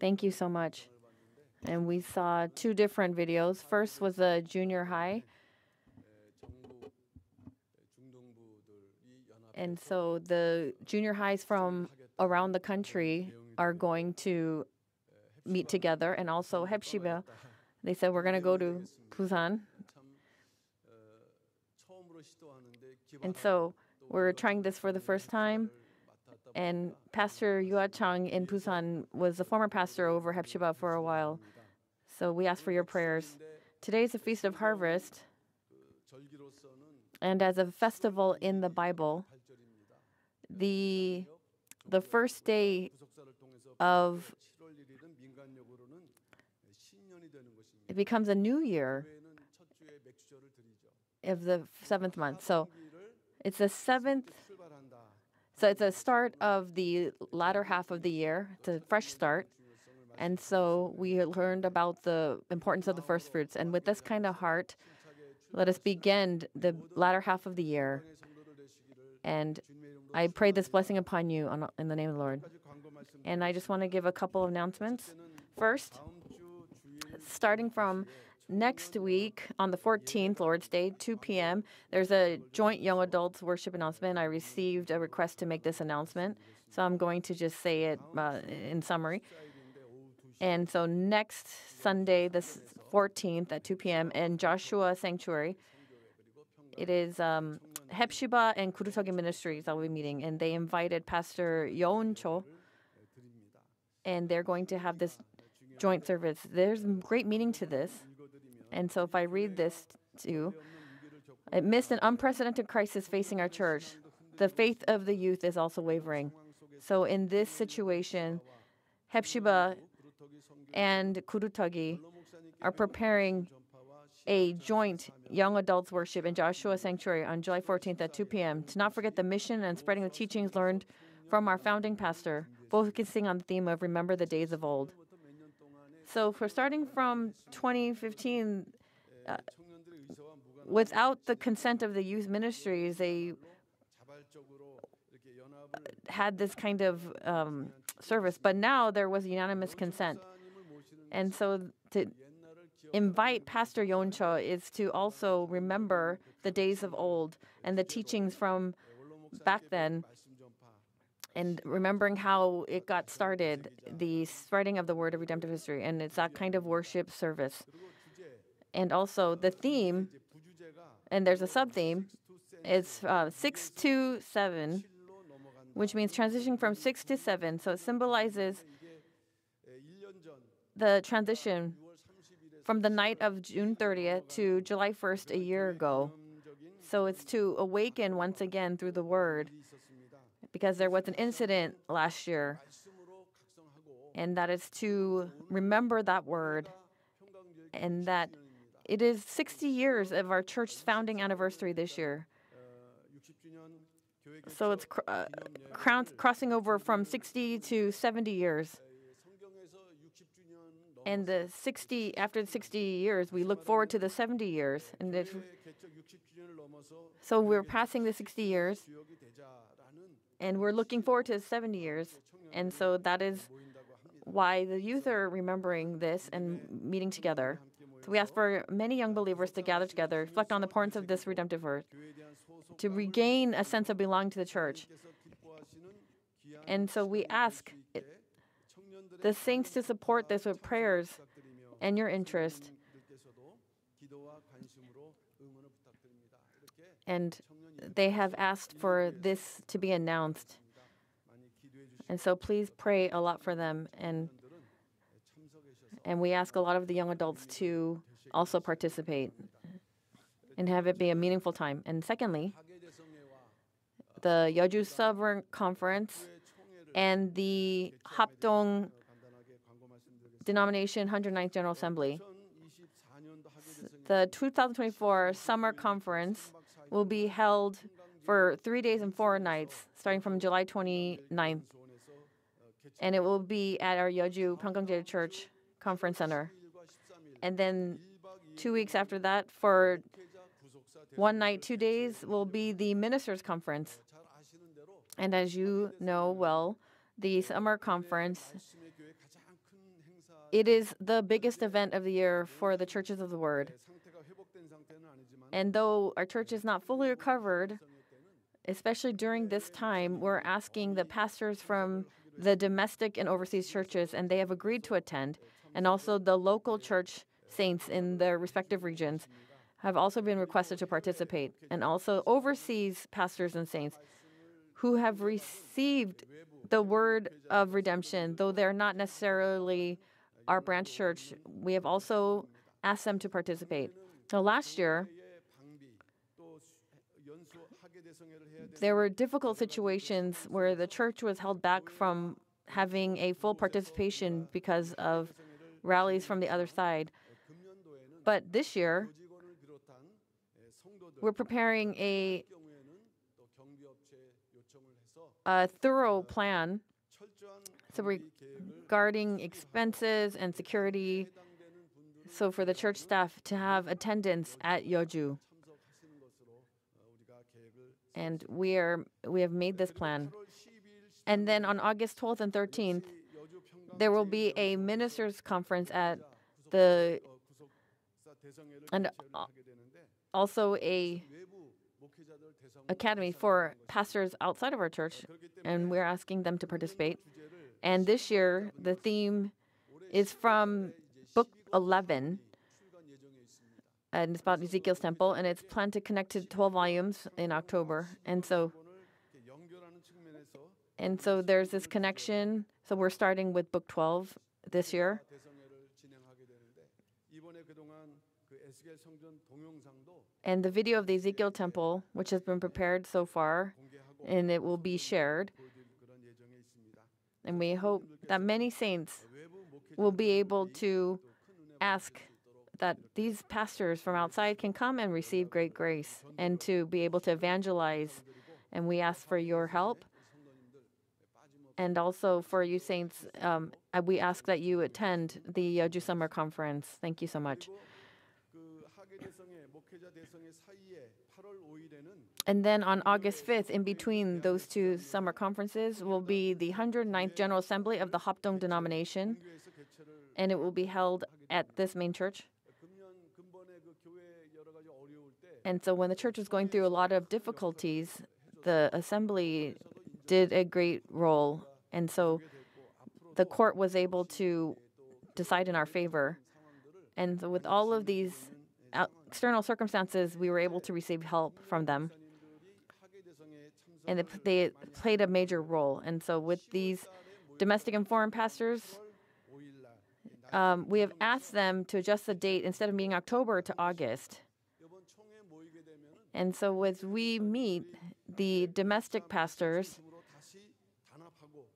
Thank you so much. And we saw two different videos. First was a junior high. And so the junior highs from around the country are going to meet together. And also Hepsiba, they said, we're going to go to Busan. And so we're trying this for the first time. And Pastor Yua Chang in Busan was the former pastor over Hepsiba for a while. So we ask for your prayers. Today is the Feast of Harvest. And as a festival in the Bible, the first day of it becomes a new year of the seventh month. So it's the seventh. So it's a start of the latter half of the year. It's a fresh start. And so we learned about the importance of the first fruits. And with this kind of heart, let us begin the latter half of the year. And I pray this blessing upon you in the name of the Lord. And I just want to give a couple of announcements. First, starting from next week on the 14th, Lord's Day, 2 p.m., there's a joint young adults worship announcement. I received a request to make this announcement, so I'm going to just say it in summary. And so next Sunday, the 14th at 2 p.m. in Joshua Sanctuary, it is Hepsiba and Kurutogi Ministries that will be meeting, and they invited Pastor Yoon Cho, and they're going to have this joint service. There's great meaning to this. And so if I read this to you, amidst an unprecedented crisis facing our church, the faith of the youth is also wavering. So in this situation, Hepsiba and Kurutogi are preparing a joint young adults worship in Joshua Sanctuary on July 14th at 2 p.m. to not forget the mission and spreading the teachings learned from our founding pastor, focusing on the theme of Remember the Days of Old. So for starting from 2015, without the consent of the youth ministries, they had this kind of service. But now there was unanimous consent. And so to invite Pastor Yoncho is to also remember the days of old and the teachings from back then, and remembering how it got started, the spreading of the word of redemptive history. And it's that kind of worship service. And also the theme, and there's a sub-theme, it's 6 to 7, which means transitioning from 6 to 7. So it symbolizes the transition from the night of June 30th to July 1st a year ago. So it's to awaken once again through the word, because there was an incident last year, and that is to remember that word, and that it is 60 years of our church's founding anniversary this year. So it's crossing over from 60 to 70 years. And after the 60 years, we look forward to the 70 years. And so we're passing the 60 years, and we're looking forward to 70 years. And so that is why the youth are remembering this and meeting together. So we ask for many young believers to gather together, reflect on the importance of this redemptive word, to regain a sense of belonging to the church. And so we ask the saints to support this with prayers and your interest. And they have asked for this to be announced. And so please pray a lot for them. And we ask a lot of the young adults to also participate and have it be a meaningful time. And secondly, the Yeoju Sovereign Conference and the Hapdong Denomination 109th General Assembly. The 2024 Summer Conference will be held for 3 days and 4 nights, starting from July 29th. And it will be at our Yeoju 평강제일교회 Church Conference Center. And then 2 weeks after that, for 1 night, 2 days, will be the Ministers' Conference. And as you know well, the summer conference it is the biggest event of the year for the churches of the Word. And though our church is not fully recovered, especially during this time, we're asking the pastors from the domestic and overseas churches, and they have agreed to attend, and also the local church saints in their respective regions have also been requested to participate, and also overseas pastors and saints who have received the word of redemption, though they're not necessarily our branch church, we have also asked them to participate. So last year, there were difficult situations where the church was held back from having a full participation because of rallies from the other side. But this year, we're preparing a thorough plan so regarding expenses and security, so for the church staff to have attendance at Yeoju. And we have made this plan. And then on August 12th and 13th, there will be a ministers' conference at the, and also a academy for pastors outside of our church, and we're asking them to participate. And this year, the theme is from Book 11, and it's about Ezekiel's temple, and it's planned to connect to 12 volumes in October. And so there's this connection. So we're starting with Book 12 this year. And the video of the Ezekiel temple, which has been prepared so far, and it will be shared. And we hope that many saints will be able to ask that these pastors from outside can come and receive great grace and to be able to evangelize. And we ask for your help. And also for you saints, we ask that you attend the Yeoju Summer Conference. Thank you so much. And then on August 5th, in between those two summer conferences, will be the 109th General Assembly of the Hapdong denomination, and it will be held at this main church. And so when the church was going through a lot of difficulties, the assembly did a great role, and so the court was able to decide in our favor. And so with all of these external circumstances, we were able to receive help from them. And they played a major role. And so with these domestic and foreign pastors, we have asked them to adjust the date instead of meeting October to August. And so as we meet the domestic pastors,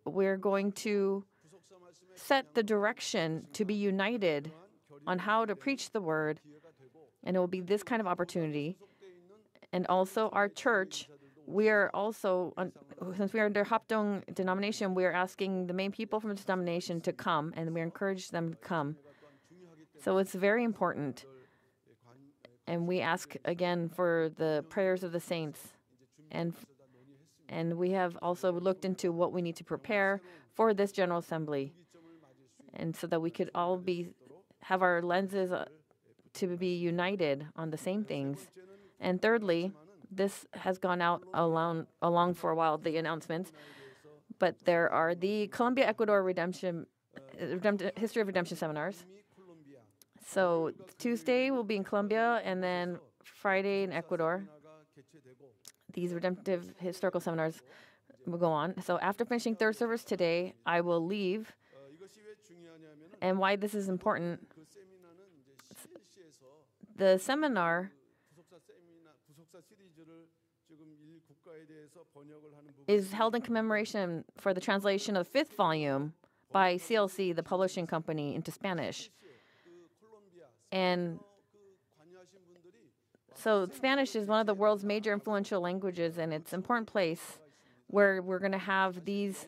we're going to set the direction to be united on how to preach the word. And it will be this kind of opportunity. And also our church, we are also, since we are under Hapdong denomination, we are asking the main people from the denomination to come, and we encourage them to come. So it's very important. And we ask again for the prayers of the saints. And we have also looked into what we need to prepare for this General Assembly. And so that we could all have our lenses to be united on the same things. And thirdly, this has gone out along for a while, the announcements, but there are the Colombia Ecuador History of Redemption seminars. So Tuesday will be in Colombia, and then Friday in Ecuador. These redemptive historical seminars will go on. So after finishing third service today, I will leave. And why this is important, the seminar is held in commemoration for the translation of the fifth volume by CLC, the publishing company, into Spanish. And so Spanish is one of the world's major influential languages, and it's an important place where we're going to have these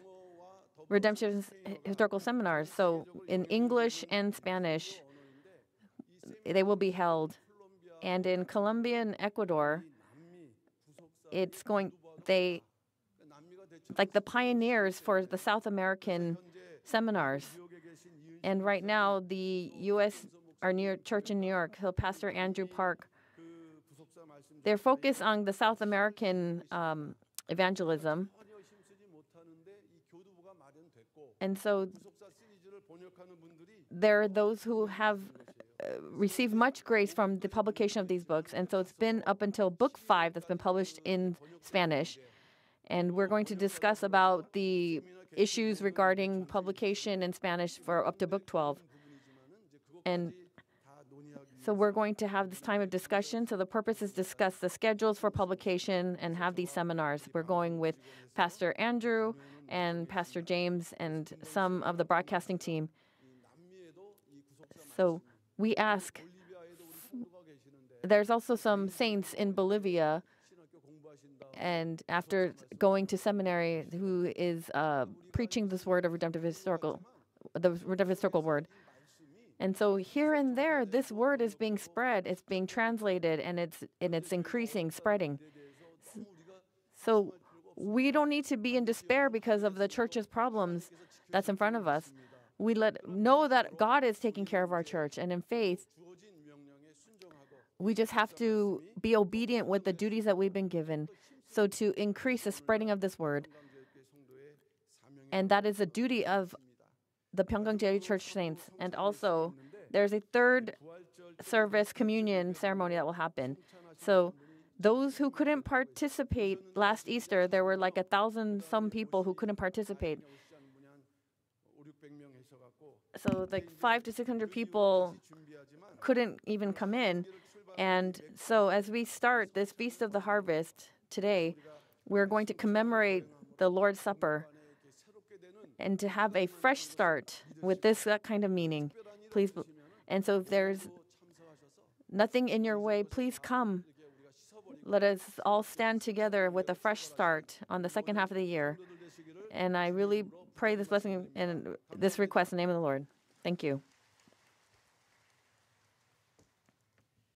redemptive historical seminars. So in English and Spanish, they will be held. And in Colombia and Ecuador, like the pioneers for the South American seminars. And right now, the U.S., our New York church in New York, so Pastor Andrew Park, they're focused on the South American evangelism. And so there are those who have received much grace from the publication of these books. And so it's been up until book 5 that's been published in Spanish. And we're going to discuss about the issues regarding publication in Spanish for up to book 12. And so we're going to have this time of discussion. So the purpose is discuss the schedules for publication and have these seminars. We're going with Pastor Andrew and Pastor James and some of the broadcasting team. So we ask, there's also some saints in Bolivia, and after going to seminary, who is preaching this word of redemptive historical, the redemptive historical word. And so here and there, this word is being spread, it's being translated, and it's increasing, spreading. So we don't need to be in despair because of the church's problems that's in front of us. We know that God is taking care of our church, and in faith, we just have to be obedient with the duties that we've been given. So to increase the spreading of this word, and that is a duty of the 평강제일교회 church saints. And also, there's a third service communion ceremony that will happen. So those who couldn't participate last Easter, there were like 1,000 some people who couldn't participate. So like 500 to 600 people couldn't even come in. And so as we start this Feast of the Harvest today, we're going to commemorate the Lord's Supper and to have a fresh start with that kind of meaning. Please. And so if there's nothing in your way, please come. Let us all stand together with a fresh start on the second half of the year. And I really pray this blessing and this request in the name of the Lord. Thank you.